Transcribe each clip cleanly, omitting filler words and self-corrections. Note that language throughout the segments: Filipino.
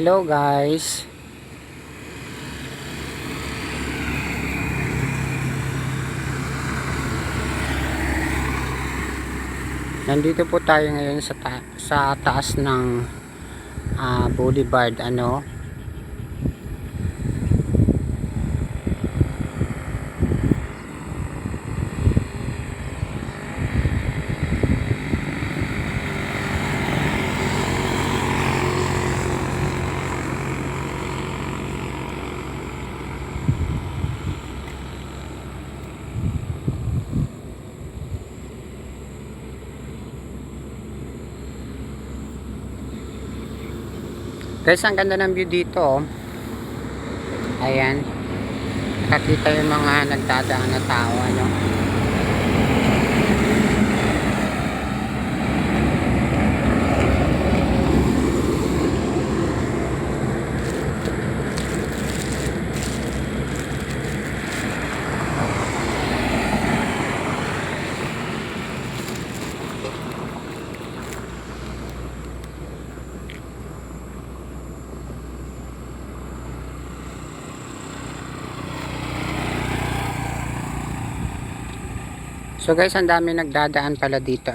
Hello guys. Nandito po tayo ngayon sa taas ng boulevard Guys, ang ganda ng view dito oh. Ayan. Nakita yung mga nagdadaan na tao So guys, ang dami nagdadaan pala dito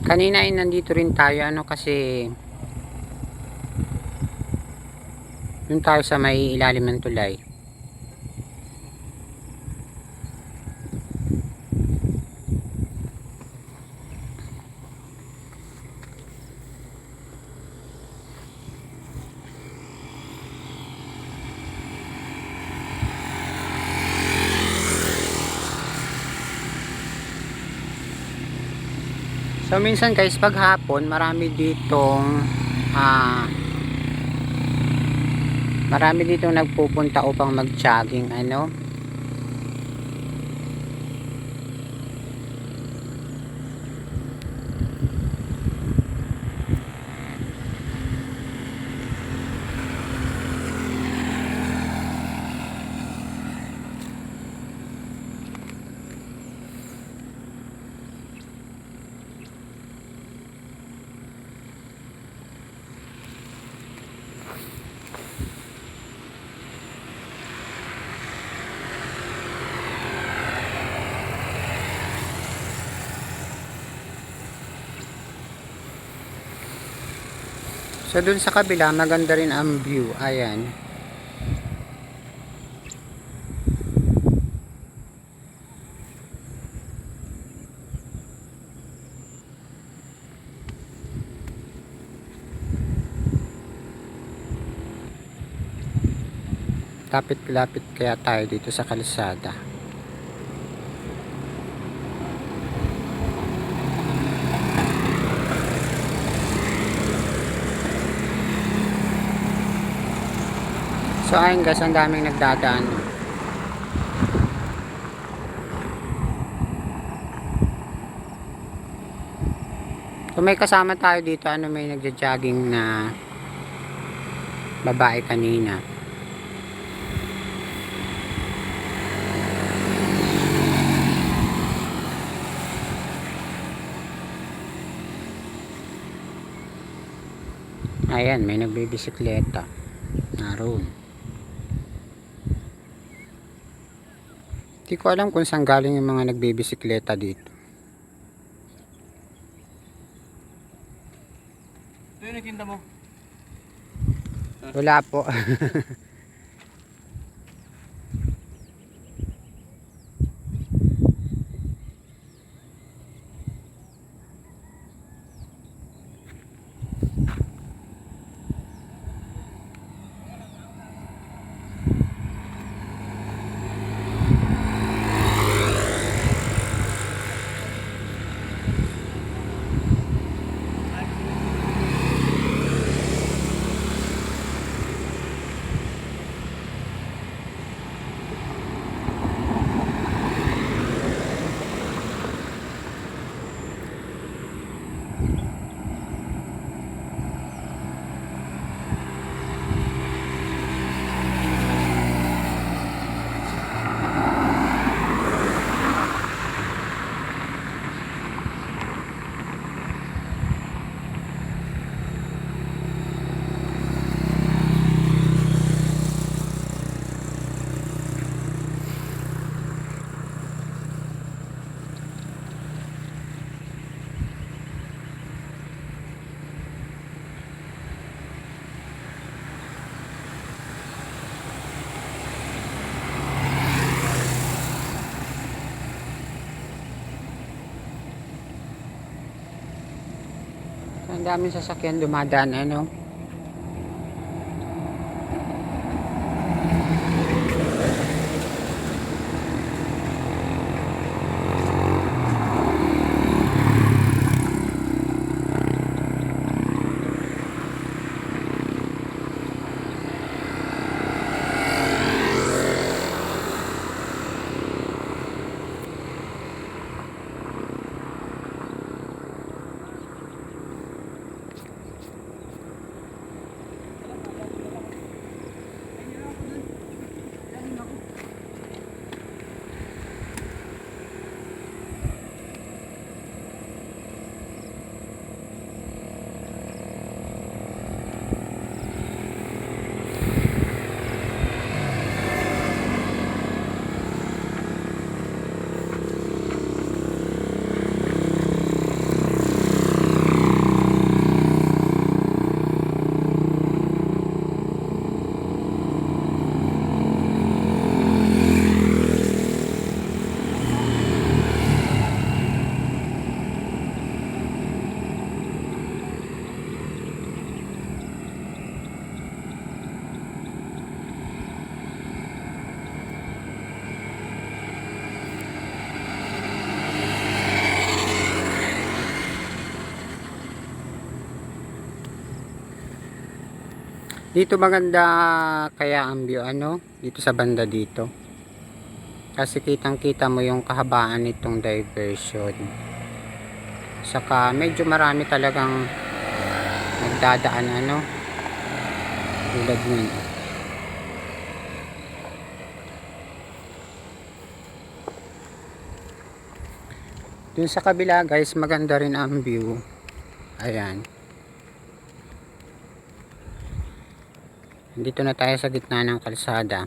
kanina ay nandito rin tayo kasi yung tayo sa may ilalim ng tulay. So minsan guys, pag hapon marami ditong nagpupunta upang mag-jogging So dun sa kabila maganda rin ang view. Ayan. Lapit-lapit kaya tayo dito sa kalsada. So ayun guys, ang daming nagdadaan. So may kasama tayo dito, may nagja-jogging na babae kanina. Ayan, may nagbibisikleta. Naroon. Hindi ko alam kung saan galing yung mga nagbibisikleta dito. Ito yung nakinta mo? Wala po. Ang daming sasakyan dumadaan, ano. Dito maganda kaya ang view, ano, dito sa banda dito. Kasi kitang-kita mo yung kahabaan nitong diversion. Saka medyo marami talagang nagdadaan, ano, tulad nun. Dun sa kabila guys, maganda rin ang view. Ayan. Dito na tayo sa gitna ng kalsada.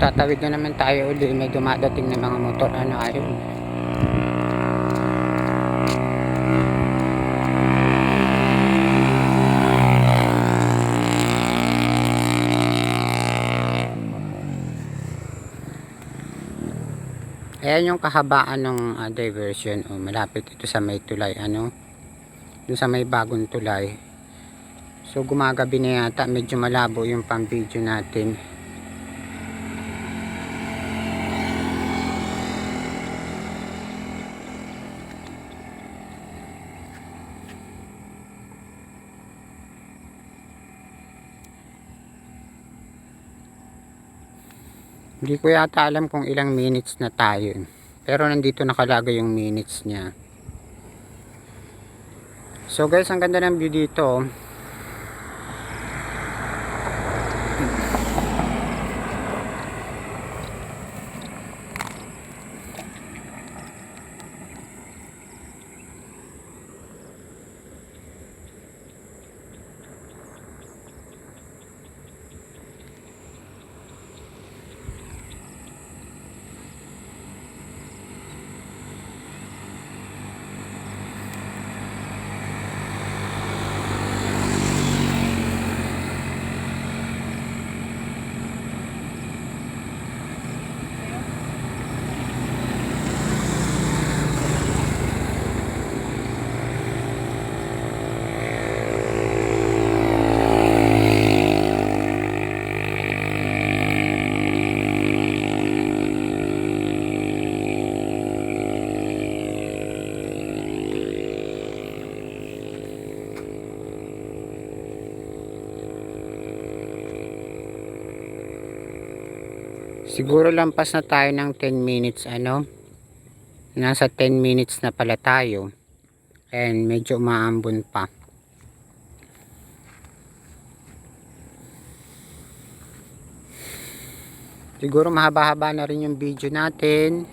Tatawid na naman tayo uli, may dumadating na mga motor, ano, ayun. Ayan yung kahabaan ng diversion, malapit ito sa may tulay, ano, dun sa may bagong tulay. So gumagabi na yata, medyo malabo yung pang video natin. Hindi ko yata alam kung ilang minutes na tayo. Pero nandito nakalagay yung minutes niya. So guys, ang ganda ng view dito. Siguro lampas na tayo ng 10 minutes, ano. Nasa 10 minutes na pala tayo. And medyo umaambon pa. Siguro mahaba-haba na rin yung video natin.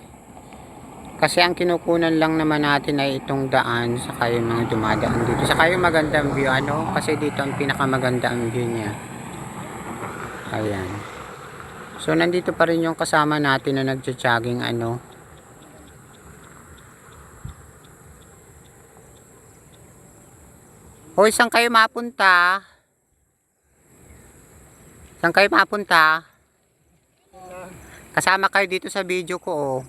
Kasi ang kinukunan lang naman natin ay itong daan saka yung mga dumadaan dito. Saka yung magandang view ano, kasi dito ang pinakamaganda ang view niya. Ayan. So nandito pa rin yung kasama natin na nagja-jogging ano. Hoy, saan kayo mapunta? Saan kayo mapunta? Kasama kayo dito sa video ko oh.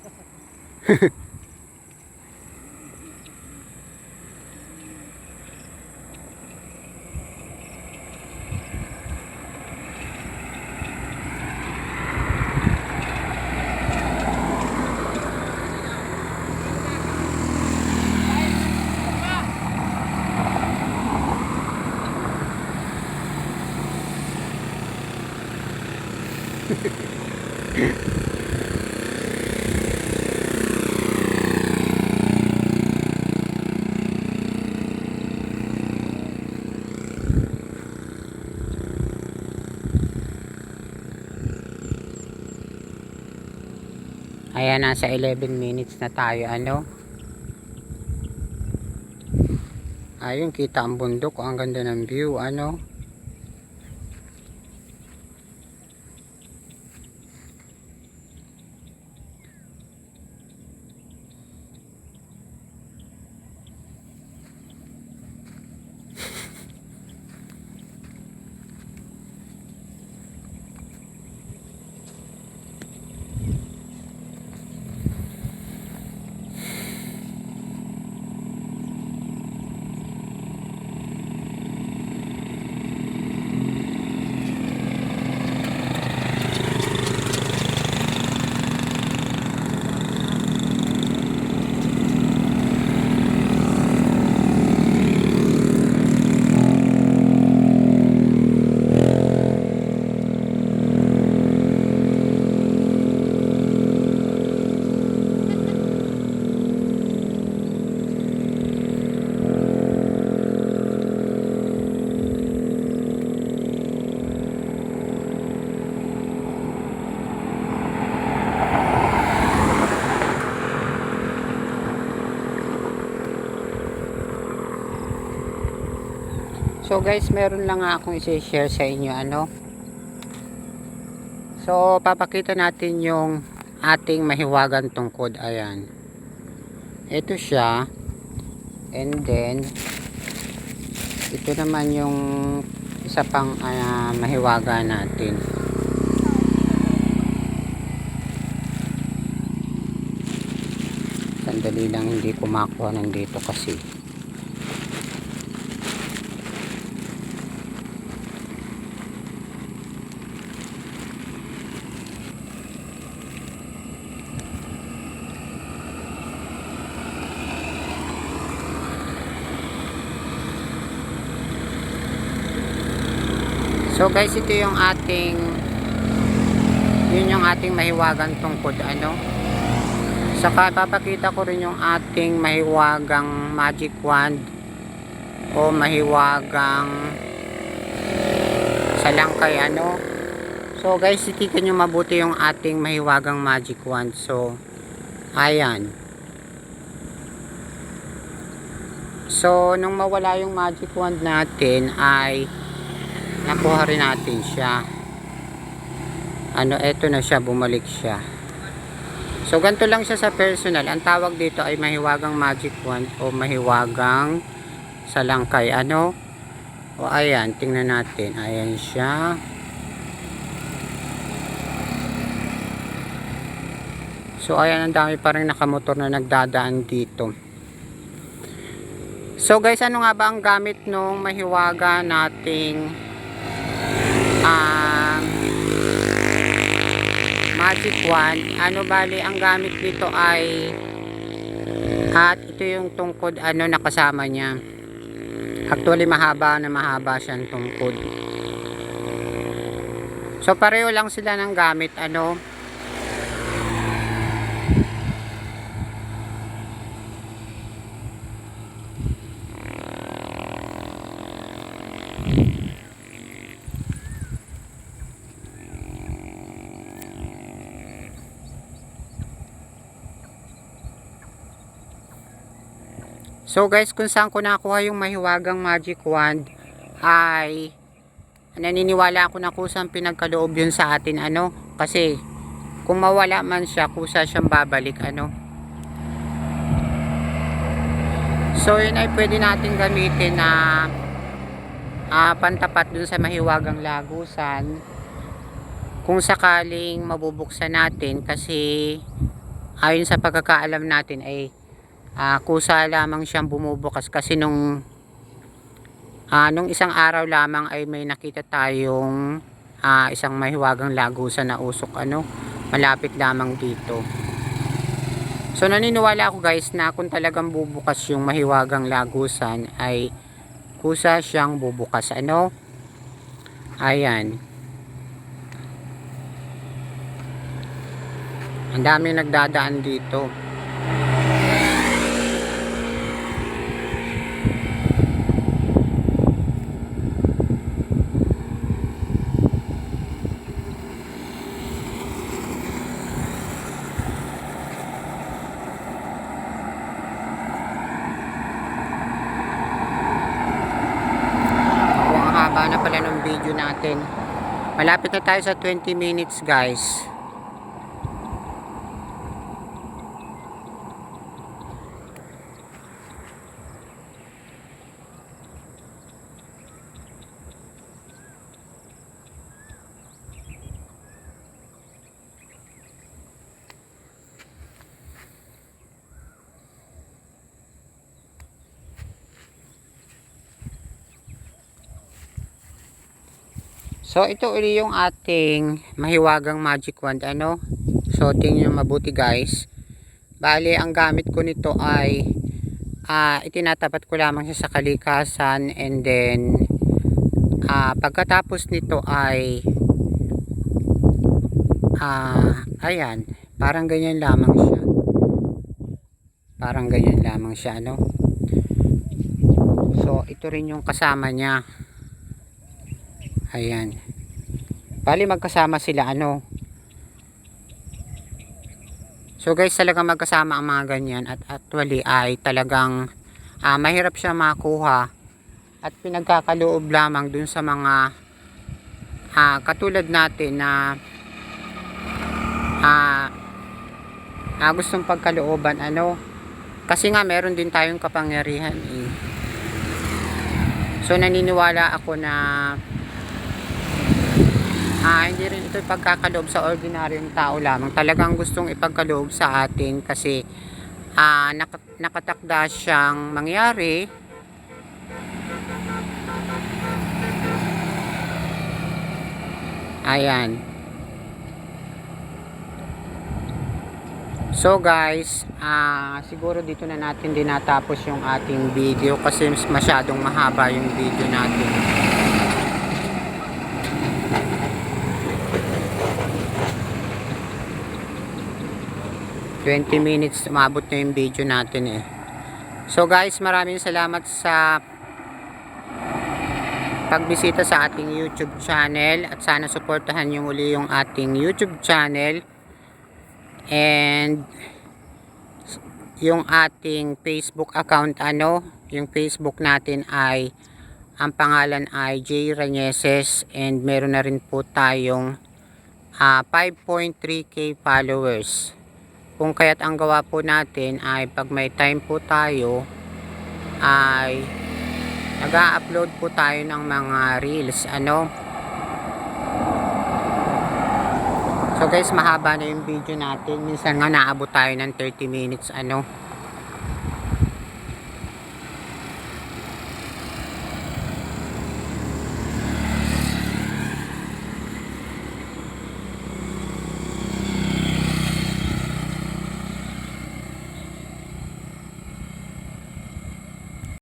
Ayan, nasa 11 minutes na tayo ano. Ayun, kita ang bundok, ang ganda ng view ano. So guys, meron lang akong i-share sa inyo ano. So papakita natin yung ating mahiwagang tungkod. Ayan. Ito siya. And then ito naman yung isa pang mahiwaga natin. Sandali lang, hindi ko makuha nandito kasi. So guys, ito yung ating mahiwagang tungkod ano. Saka papakita ko rin yung ating mahiwagang magic wand o mahiwagang salangkay ano. So guys, itikan nyo mabuti yung ating mahiwagang magic wand. So ayan. So nung mawala yung magic wand natin ay nakuha rin natin siya ano, eto na siya, bumalik siya. So ganito lang siya sa personal. Ang tawag dito ay mahiwagang magic wand o mahiwagang salangkay ano. O ayan, tingnan natin, ayan siya. So ayan, ang dami pa rin nakamotor na nagdadaan dito. So guys, ano nga ba ang gamit nung mahiwaga nating magic wand? Ano bali ang gamit nito ay at ito yung tungkod ano nakasama niya. Actually mahaba siyang tungkod. So pareho lang sila ng gamit ano. So guys, kung saan ko nakuha yung mahiwagang magic wand ay naniniwala ako na kusang pinagkaloob yun sa atin, ano, kasi kung mawala man siya, kusa siyang babalik, ano. So yun ay pwede natin gamitin na pantapat dun sa mahiwagang lagusan kung sakaling mabubuksan natin, kasi ayon sa pagkakaalam natin ay kusa lamang siyang bumubukas, kasi nung isang araw lamang ay may nakita tayong isang mahiwagang lagusan na usok, ano, malapit lamang dito. So naniniwala ako guys na kung talagang bubukas yung mahiwagang lagusan ay kusa siyang bubukas, ano. Ayan, ang daming nagdadaan dito. Ang haba na pala ng video natin. Malapit na tayo sa 20 minutes guys. So ito uli yung ating mahiwagang magic wand, ano. So tingnan nyo mabuti guys. Bali ang gamit ko nito ay itinatapat ko lamang siya sa kalikasan, and then pagkatapos nito ay ayan, parang ganyan lamang siya. Parang ganyan lamang siya, ano. So ito rin yung kasama niya. Ayan. Bali magkasama sila, ano. So guys, talagang magkasama ang mga ganyan, at actually ay talagang mahirap siya makuha at pinagkakaloob lamang dun sa mga katulad natin na gustong pagkalooban, ano. Kasi nga meron din tayong kapangyarihan eh. So naniniwala ako na hindi rin ito pagkakaloob sa ordinaryong tao lamang. Talagang gustong ipagkaloob sa atin kasi nakatakda siyang mangyari. Ayan. So guys, siguro dito na natin din natapos yung ating video kasi masyadong mahaba yung video natin. $20 minutes umabot na yung video natin eh. So guys, maraming salamat sa pagbisita sa ating YouTube channel, at sana suportahan nyo uli yung ating YouTube channel and yung ating Facebook account, ano. Yung Facebook natin ay ang pangalan ay J Ranieses, and meron na rin po tayong 5.3k followers. Kung kaya't ang gawa po natin ay pag may time po tayo ay nag-a-upload po tayo ng mga reels, ano. So guys, mahaba na yung video natin. Minsan nga naabot tayo ng 30 minutes, ano.